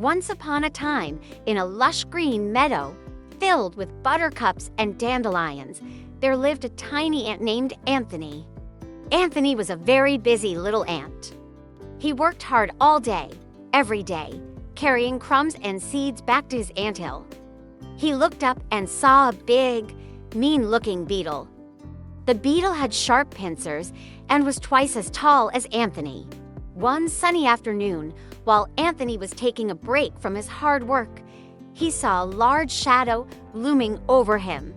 Once upon a time, in a lush green meadow filled with buttercups and dandelions, there lived a tiny ant named Anthony. Anthony was a very busy little ant. He worked hard all day, every day, carrying crumbs and seeds back to his anthill. He looked up and saw a big, mean-looking beetle. The beetle had sharp pincers and was twice as tall as Anthony. One sunny afternoon, while Anthony was taking a break from his hard work, he saw a large shadow looming over him.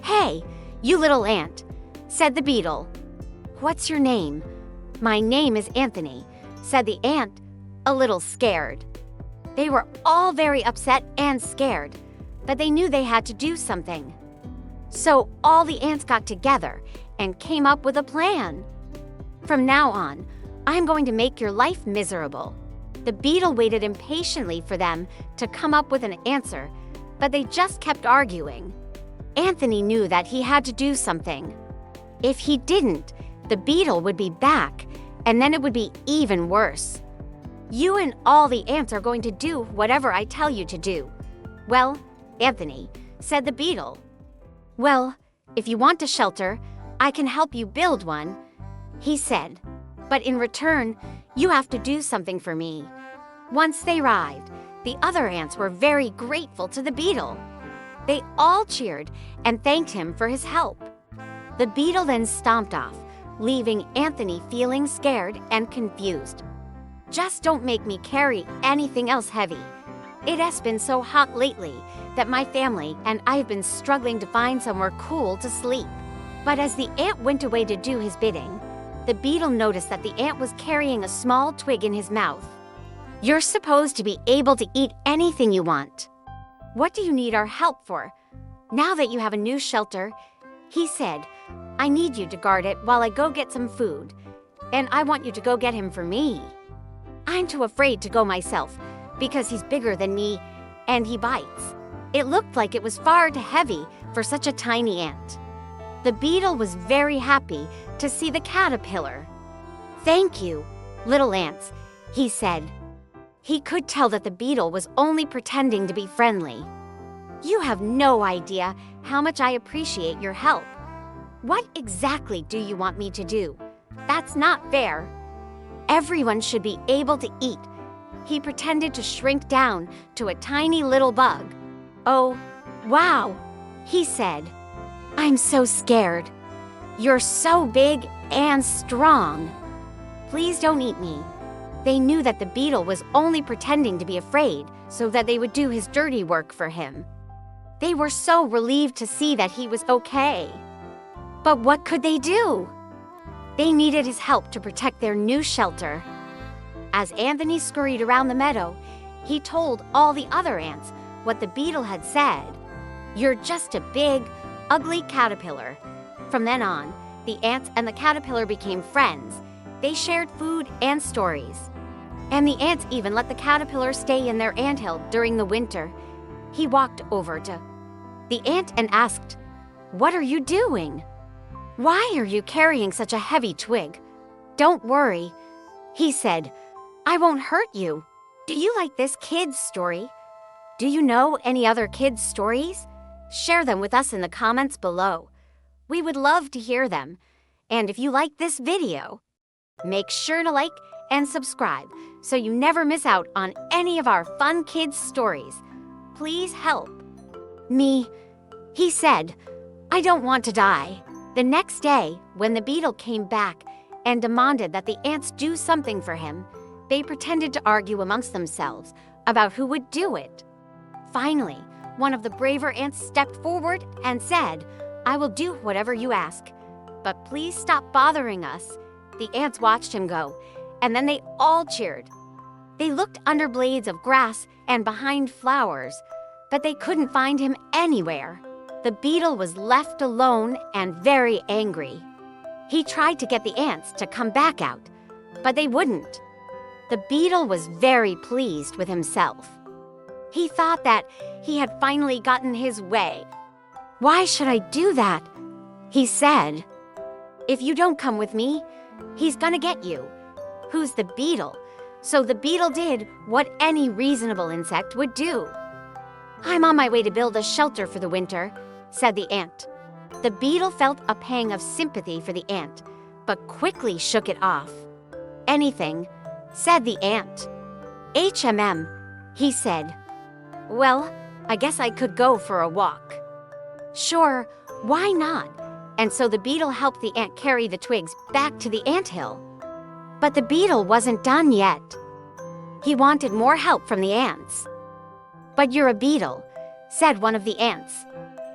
"Hey, you little ant," said the beetle. "What's your name?" "My name is Anthony," said the ant, a little scared. They were all very upset and scared, but they knew they had to do something. So all the ants got together and came up with a plan. "From now on, I'm going to make your life miserable." The beetle waited impatiently for them to come up with an answer, but they just kept arguing. Anthony knew that he had to do something. If he didn't, the beetle would be back, and then it would be even worse. "You and all the ants are going to do whatever I tell you to do." "Well, Anthony," said the beetle. "Well, if you want a shelter, I can help you build one," he said. "But in return, you have to do something for me." Once they arrived, the other ants were very grateful to the beetle. They all cheered and thanked him for his help. The beetle then stomped off, leaving Anthony feeling scared and confused. "Just don't make me carry anything else heavy. It has been so hot lately that my family and I have been struggling to find somewhere cool to sleep." But as the ant went away to do his bidding, the beetle noticed that the ant was carrying a small twig in his mouth. "You're supposed to be able to eat anything you want. What do you need our help for? Now that you have a new shelter," he said, "I need you to guard it while I go get some food, and I want you to go get him for me. I'm too afraid to go myself because he's bigger than me and he bites." It looked like it was far too heavy for such a tiny ant. The beetle was very happy to see the caterpillar. "Thank you, little ants," he said. He could tell that the beetle was only pretending to be friendly. "You have no idea how much I appreciate your help. What exactly do you want me to do? That's not fair. Everyone should be able to eat." He pretended to shrink down to a tiny little bug. "Oh, wow," he said. "I'm so scared. You're so big and strong. Please don't eat me." They knew that the beetle was only pretending to be afraid so that they would do his dirty work for him. They were so relieved to see that he was okay. But what could they do? They needed his help to protect their new shelter. As Anthony scurried around the meadow, he told all the other ants what the beetle had said. "You're just a big, ugly caterpillar." From then on, the ants and the caterpillar became friends. They shared food and stories. And the ants even let the caterpillar stay in their anthill during the winter. He walked over to the ant and asked, "What are you doing? Why are you carrying such a heavy twig?" "Don't worry," he said. "I won't hurt you." Do you like this kid's story? Do you know any other kids' stories? Share them with us in the comments below. We would love to hear them. And if you like this video, make sure to like and subscribe so you never miss out on any of our fun kids' stories. Please help me, he said. "I don't want to die." The next day, when the beetle came back and demanded that the ants do something for him, they pretended to argue amongst themselves about who would do it. Finally, one of the braver ants stepped forward and said, "I will do whatever you ask, but please stop bothering us." The ants watched him go, and then they all cheered. They looked under blades of grass and behind flowers, but they couldn't find him anywhere. The beetle was left alone and very angry. He tried to get the ants to come back out, but they wouldn't. The beetle was very pleased with himself. He thought that he had finally gotten his way. "Why should I do that?" he said. "If you don't come with me, he's gonna get you." "Who's the beetle?" So the beetle did what any reasonable insect would do. "I'm on my way to build a shelter for the winter," said the ant. The beetle felt a pang of sympathy for the ant, but quickly shook it off. "Anything," said the ant. "HMM," he said. "Well, I guess I could go for a walk." "Sure, why not?" And so the beetle helped the ant carry the twigs back to the anthill. But the beetle wasn't done yet. He wanted more help from the ants. "But you're a beetle," said one of the ants.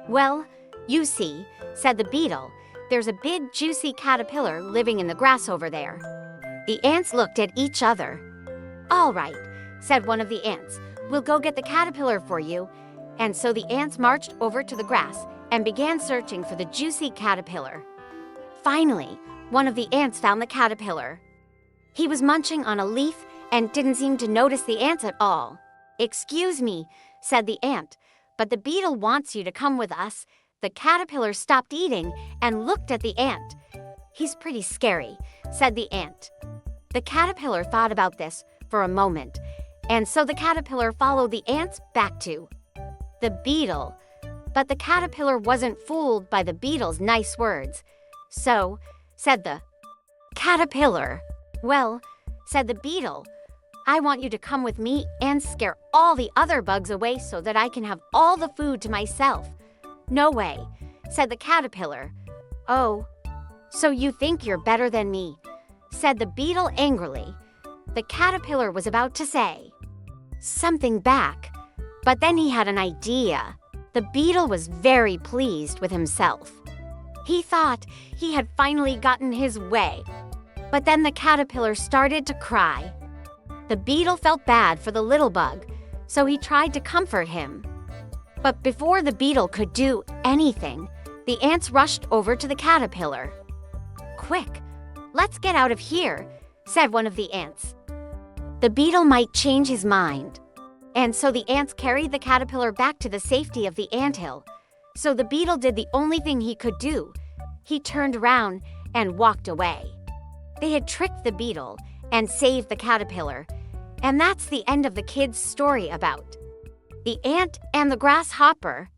"Well, you see," said the beetle, "there's a big juicy caterpillar living in the grass over there." The ants looked at each other. "All right," said one of the ants, "we'll go get the caterpillar for you." And so the ants marched over to the grass and began searching for the juicy caterpillar. Finally, one of the ants found the caterpillar. He was munching on a leaf and didn't seem to notice the ants at all. "Excuse me," said the ant, "but the beetle wants you to come with us." The caterpillar stopped eating and looked at the ant. "He's pretty scary," said the ant. The caterpillar thought about this for a moment, and so the caterpillar followed the ants back to the beetle. But the caterpillar wasn't fooled by the beetle's nice words. "So," said the caterpillar. "Well," said the beetle, "I want you to come with me and scare all the other bugs away so that I can have all the food to myself." "No way," said the caterpillar. "Oh, so you think you're better than me," said the beetle angrily. The caterpillar was about to say something back, but then he had an idea. The beetle was very pleased with himself. He thought he had finally gotten his way. But then the caterpillar started to cry. The beetle felt bad for the little bug, so he tried to comfort him. But before the beetle could do anything, the ants rushed over to the caterpillar. "Quick, let's get out of here," said one of the ants. The beetle might change his mind. And so the ants carried the caterpillar back to the safety of the anthill. So the beetle did the only thing he could do. He turned around and walked away. They had tricked the beetle and saved the caterpillar. And that's the end of the kids' story about the ant and the grasshopper.